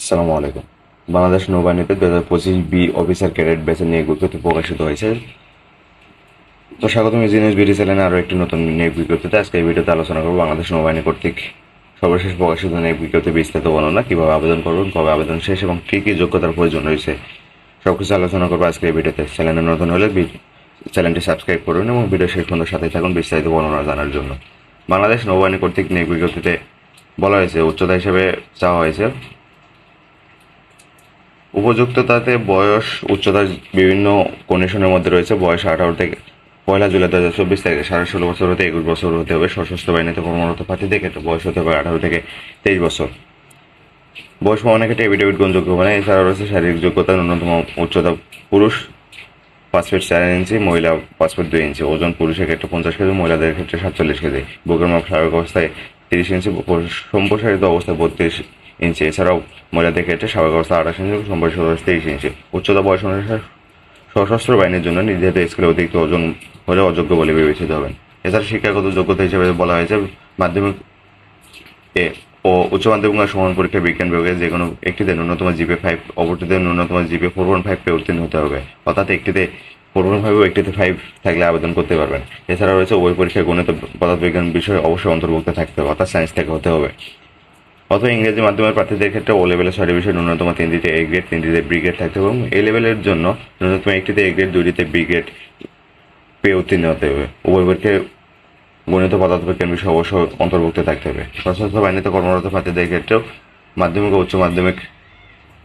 আসসালামু আলাইকুম। Bangladesh নৌবাহিনীতে 2025 B officer cadet ব্যাচের নিয়োগ বিজ্ঞপ্তি প্রকাশিত হয়েছে। তো স্বাগতম ইঞ্জিনিয়ার্স বিডি চ্যানেলে আরও একটি নতুন নিয়োগ বিজ্ঞপ্তিতে। আজকে এই ভিডিওতে আলোচনা করব বাংলাদেশ নৌবাহিনী কর্তৃক সর্বশেষ প্রকাশিত নিয়োগ বিজ্ঞপ্তি বিস্তারিত বর্ণনা, কীভাবে আবেদন করবেন, কবে আবেদন শেষ এবং কী কী যোগ্যতার প্রয়োজন রয়েছে সবকিছু আলোচনা করবো আজকে এই ভিডিওতে। চ্যানেলে নতুন হলে চ্যানেলটি সাবস্ক্রাইব করুন এবং ভিডিও শেষ পর্যন্ত সাথে থাকুন বিস্তারিত বর্ণনা জানার জন্য। বাংলাদেশ নৌবাহিনী কর্তৃক নিয়োগ বিজ্ঞপ্তিতে বলা হয়েছে উচ্চতা হিসেবে চাওয়া হয়েছে উপযুক্ততাতে বয়স উচ্চতার বিভিন্ন কন্ডিশনের মধ্যে রয়েছে। বয়স 18 থেকে 1 জুলাই 2024 তারিখে 16.5 বছর হতে 21 বছর হতে হবে। সশস্ত্র বাহিনীতে কর্মরত প্রার্থীদের ক্ষেত্রে বয়স হতে হবে 18 থেকে 23 বছর। বয়স প্রমাণের ক্ষেত্রে এফিডেভিট গ্রহণযোগ্য হবে না। এছাড়া রয়েছে শারীরিক যোগ্যতা ন্যূনতম উচ্চতা পুরুষ 5 ফিট 4 ইঞ্চি, মহিলা 5 ফিট 2 ইঞ্চি। ওজন পুরুষের ক্ষেত্রে 50 কেজি, মহিলাদের ক্ষেত্রে 47 কেজি। বুকের মাপ স্বাভাবিক অবস্থায় 30 ইঞ্চি, সম্প্রসারিত অবস্থায় 32 ইঞ্চি। এছাড়াও মহিলাদের ক্ষেত্রে স্বাভাবিক অবস্থা 28 ইঞ্চি, সম্প্রসারিত অবস্থা 23 ইঞ্চি। উচ্চতা বয়স অনুসারে সশস্ত্র বাহিনীর জন্য নির্ধারিত স্কেলে অতিরিক্ত ওজন হলে অযোগ্য বলে বিবেচিত হবেন। এছাড়া শিক্ষাগত যোগ্যতা হিসেবে বলা হয়েছে মাধ্যমিক এ ও উচ্চ মাধ্যমিক সমান পরীক্ষায় বিজ্ঞান বিভাগে যে কোনো একটিতে ন্যূনতম জিপে 5, অপরটিতে ন্যূনতম জিপে 4.5 পেয়ে উত্তীর্ণ হতে হবে। অর্থাৎ একটিতে 4.5 ও একটিতে 5 থাকলে আবেদন করতে পারবেন। এছাড়া রয়েছে ওই পরীক্ষায় গণিত পদার্থবিজ্ঞান বিষয় অবশ্যই অন্তর্ভুক্ত থাকতে হবে, অর্থাৎ সায়েন্স থেকে হতে হবে। অথবা ইংরেজি মাধ্যমের প্রার্থীদের ক্ষেত্রে ও লেভেলের 6টি বিষয়ে ন্যূনতম 3টিতে এ গ্রেড, 3টিতে বি গ্রেড থাকতে হবে এবং এ লেভেলের জন্য ন্যূনতম একটিতে এ গ্রেড, 2টিতে বি গ্রেড পেয়ে উত্তীর্ণ হতে হবে। উভয় পরীক্ষায় গণিত পদার্থবিজ্ঞান বিষয় অবশ্যই অন্তর্ভুক্ত থাকতে হবে। সশস্ত্র বাহিনীতে কর্মরত প্রার্থীদের ক্ষেত্রেও মাধ্যমিক ও উচ্চ মাধ্যমিক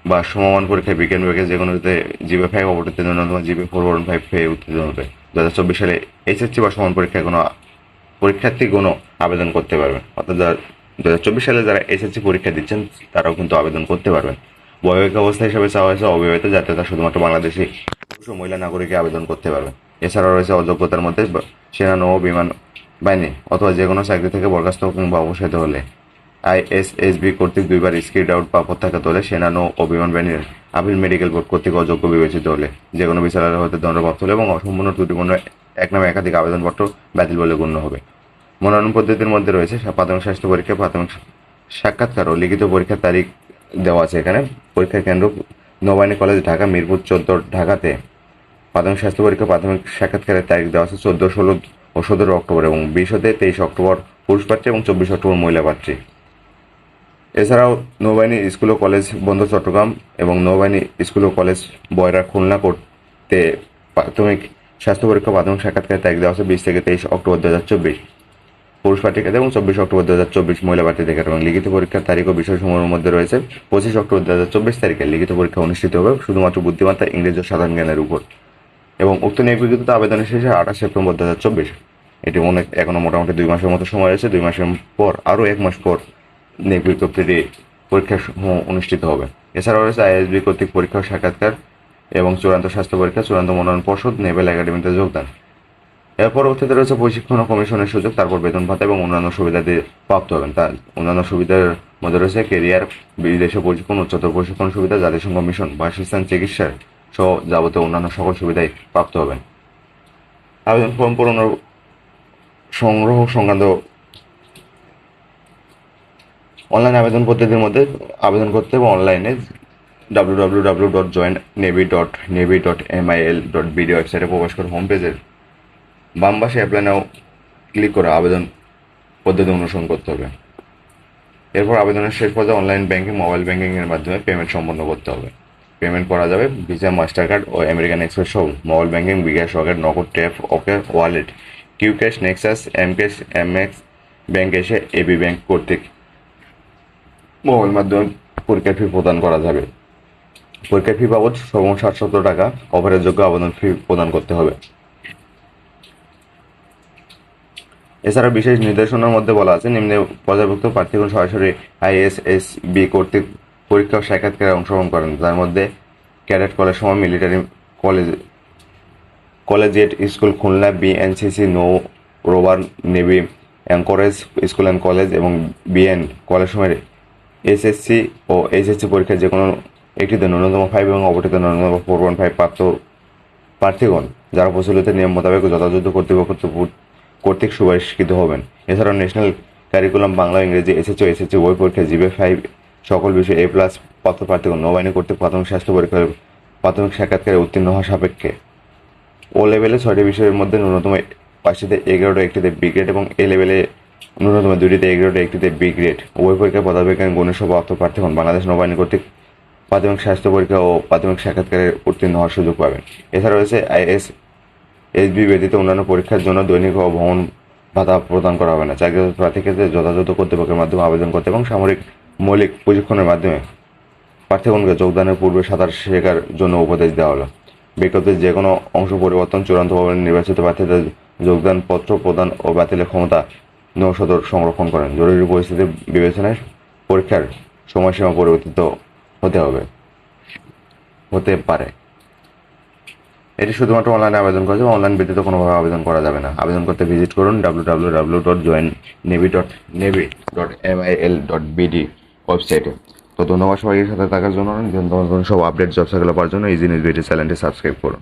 বা সমমান পরীক্ষায় বিজ্ঞান বিভাগে যে কোনোতে জিপে 5, অপরটিতে ন্যূনতম জিপে 4.5 পেয়ে উত্তীর্ণ হবে। 2024 সালে এইচএসসি বা সমান পরীক্ষায় কোনো পরীক্ষার্থী কোনো আবেদন করতে পারবেন। অর্থাৎ 2024 সালে যারা এসএসসি পরীক্ষা দিচ্ছেন তারাও কিন্তু আবেদন করতে পারবেন। বৈবাহিক অবস্থা হিসেবে চাওয়া হয়েছে অবিবাহিত, জাতীয়তা শুধুমাত্র বাংলাদেশি পুরুষ ও মহিলা নাগরিকই আবেদন করতে পারবেন। এছাড়াও রয়েছে অযোগ্যতার মধ্যে সেনা, নৌ বিমান বাহিনী অথবা যে কোনো চাকরি থেকে বরখাস্ত কিংবা অবসারিত হলে, আইএসএসবি কর্তৃক 2বার স্কিড আউট বা প্রত্যাখ্যাত হলে, সেনা, নৌ ও বিমান বাহিনীর আপিল মেডিকেল বোর্ড কর্তৃক অযোগ্য বিবেচিত হলে, যে কোনো বিচারালয় হতে দণ্ডপ্রাপ্ত হলে এবং অসম্পূর্ণ ত্রুটিপূর্ণ এক নামে একাধিক আবেদনপত্র বাতিল বলে গণ্য হবে। মনোনয়ন পদ্ধতির মধ্যে রয়েছে প্রাথমিক স্বাস্থ্য পরীক্ষা, প্রাথমিক সাক্ষাৎকার ও লিখিত পরীক্ষার তারিখ দেওয়া আছে এখানে। পরীক্ষার কেন্দ্র নৌবাহিনী কলেজ, ঢাকা, মিরপুর 14 ঢাকাতে। প্রাথমিক স্বাস্থ্য পরীক্ষা, প্রাথমিক সাক্ষাৎকারের তারিখ দেওয়া আছে 14, 16 ও 17 অক্টোবর এবং 20 হতে 23 অক্টোবর পুরুষ প্রার্থী এবং 24 অক্টোবর মহিলা প্রার্থী। এছাড়াও নৌবাহিনী স্কুল ও কলেজ বন্দর চট্টগ্রাম এবং নৌবাহিনী স্কুল ও কলেজ বয়রা খুলনা করতে প্রাথমিক স্বাস্থ্য পরীক্ষা, প্রাথমিক সাক্ষাৎকারের তারিখ দেওয়া আছে 20 থেকে 23 অক্টোবর 2024 পুরুষ প্রার্থীর ক্ষেত্রে এবং 24 অক্টোবর 2024 মহিলা প্রার্থীদের ক্ষেত্রে। এবং লিখিত পরীক্ষার তারিখ ও বিষয়সমূহের মধ্যে রয়েছে 25 অক্টোবর 2024 তারিখে লিখিত পরীক্ষা অনুষ্ঠিত হবে শুধুমাত্র বুদ্ধিমত্তা, ইংরেজি ও সাধারণ জ্ঞানের উপর। এবং উক্ত নিয়োগ বিজ্ঞপ্তিতে আবেদনের শেষে 28 সেপ্টেম্বর 2024। এটি এখনো মোটামুটি 2 মাসের মতো সময় রয়েছে। 2 মাসের পর আরও 1 মাস পর নিয়োগ বিজ্ঞপ্তিটি পরীক্ষা অনুষ্ঠিত হবে। এছাড়াও রয়েছে আইএসবি কর্তৃক পরীক্ষা ও সাক্ষাৎকার এবং চূড়ান্ত স্বাস্থ্য পরীক্ষা, চূড়ান্ত মনোনয়ন পর্ষদ, নেভেল একাডেমিতে যোগদান। এর পরবর্তীতে রয়েছে প্রশিক্ষণ ও কমিশনের সুযোগ, তারপর বেতন ভাতা এবং অন্যান্য সুবিধা দিয়ে প্রাপ্ত হবেন। তার অন্যান্য সুবিধার মধ্যে রয়েছে কেরিয়ার, বিদেশে প্রশিক্ষণ, উচ্চতর প্রশিক্ষণ সুবিধা, জাতিসংঘ মিশন, বাসস্থান, চিকিৎসার সহ যাবতীয় অন্যান্য সকল সুবিধাই প্রাপ্ত হবেন। আবেদন ফর্ম পূরণ সংগ্রহ সংক্রান্ত অনলাইন আবেদন পদ্ধতির মধ্যে আবেদন করতে হবে অনলাইনে www.joinnavy.navy.mil.bd ওয়েবসাইটে প্রবেশ করে হোম পেজের বাম পাশে অ্যাপ্লাই নাও ক্লিক করে আবেদন পদ্ধতি অনুসরণ করতে হবে। এরপর আবেদনের শেষ পর্যায়ে অনলাইন ব্যাংকিং, মোবাইল ব্যাংকিংয়ের মাধ্যমে পেমেন্ট সম্পন্ন করতে হবে। পেমেন্ট করা যাবে ভিসা, মাস্টার কার্ড ও আমেরিকান এক্সপ্রেস সহ mobile banking, bKash, Rocket, Nagad, Tap, OK, wallet, Q cash, Nexus, M cash, MX bank এসে এবি ব্যাংক কর্তৃক মোবাইল মাধ্যমে পরীক্ষার ফি প্রদান করা যাবে। পরীক্ষার ফি বাবদ সর্বমোট 770 টাকা অফারের যোগ্য আবেদন ফি প্রদান করতে হবে। এছাড়া বিশেষ নির্দেশনার মধ্যে বলা আছে নিম্নে পর্যায়ভুক্ত প্রার্থীগণ সরাসরি আইএসএসবি কর্তৃক পরীক্ষা ও সাক্ষাৎকারে অংশগ্রহণ করেন, যার মধ্যে ক্যাডেট কলেজ সময়, military college, collegiate school Khulna, BNCC, নৌ rover, navy anchorage school and college এবং বিএন কলেজ সময়ের এসএসসি ও এইচএসসি পরীক্ষায় যে কোনো একটিতে ন্যূনতম 5 এবং অপরটিতে ন্যূনতম 4.5 প্রাপ্ত প্রার্থীগণ যারা প্রচলিত নিয়ম মোতাবেক যথাযথ কর্তৃপক্ষ কর্তৃক সুপারিশকৃত হবেন। এছাড়াও ন্যাশনাল কারিকুলাম বাংলা, ইংরেজি, এসএসসি ও এসএসসি বই পরীক্ষায় জিপে 5 সকল বিষয়ে A+ প্রাপ্ত প্রার্থীগণ নৌবাহিনী কর্তৃক প্রাথমিক স্বাস্থ্য পরীক্ষার প্রাথমিক সাক্ষাৎকারে উত্তীর্ণ হওয়া সাপেক্ষে ও লেভেলে 6টি বিষয়ের মধ্যে ন্যূনতম 5টিতে এ গ্রেড ও 1টিতে বি গ্রেড এবং এ লেভেলে ন্যূনতম 2টিতে এ গ্রেড ও 1টিতে বি গ্রেড উভয় পরীক্ষায় পদাধিকারী গণের সহ প্রাপ্ত প্রার্থীগণ বাংলাদেশ নৌবাহিনী কর্তৃক প্রাথমিক স্বাস্থ্য পরীক্ষা ও প্রাথমিক সাক্ষাৎকারে উত্তীর্ণ হওয়ার সুযোগ পাবেন। এছাড়া রয়েছে এসবি ব্যতীত অন্যান্য পরীক্ষার জন্য দৈনিক ও ভ্রমণ ভাতা প্রদান করা হবে না। চাকরিরত প্রার্থীকে যথাযথ কর্তৃপক্ষের মাধ্যমে আবেদন করতে এবং সামরিক মৌলিক প্রশিক্ষণের মাধ্যমে প্রার্থীগণকে যোগদানের পূর্বে সাঁতার শেখার জন্য উপদেশ দেওয়া হলো। বিজ্ঞপ্তির যে কোনো অংশ পরিবর্তন চূড়ান্তভাবে নির্বাচিত প্রার্থীদের যোগদান পত্র প্রদান ও বাতিলের ক্ষমতা নৌসদর সংরক্ষণ করেন। জরুরি পরিস্থিতি বিবেচনায় পরীক্ষার সময়সীমা পরিবর্তিত হতে পারে। এটি শুধুমাত্র অনলাইনে আবেদন করা যাবে, অনলাইন ব্যতীত কোনোভাবে আবেদন করা যাবে না। আবেদন করতে ভিজিট করুন www.joinnavy.mil.bd ওয়েবসাইটে। তো ধন্যবাদ সবাইকে সাথে থাকার জন্য। সব আপডেট জব সাইকেল পাওয়ার জন্য ইজি নিউজ ভিডিও চ্যানেলটি সাবস্ক্রাইব করুন।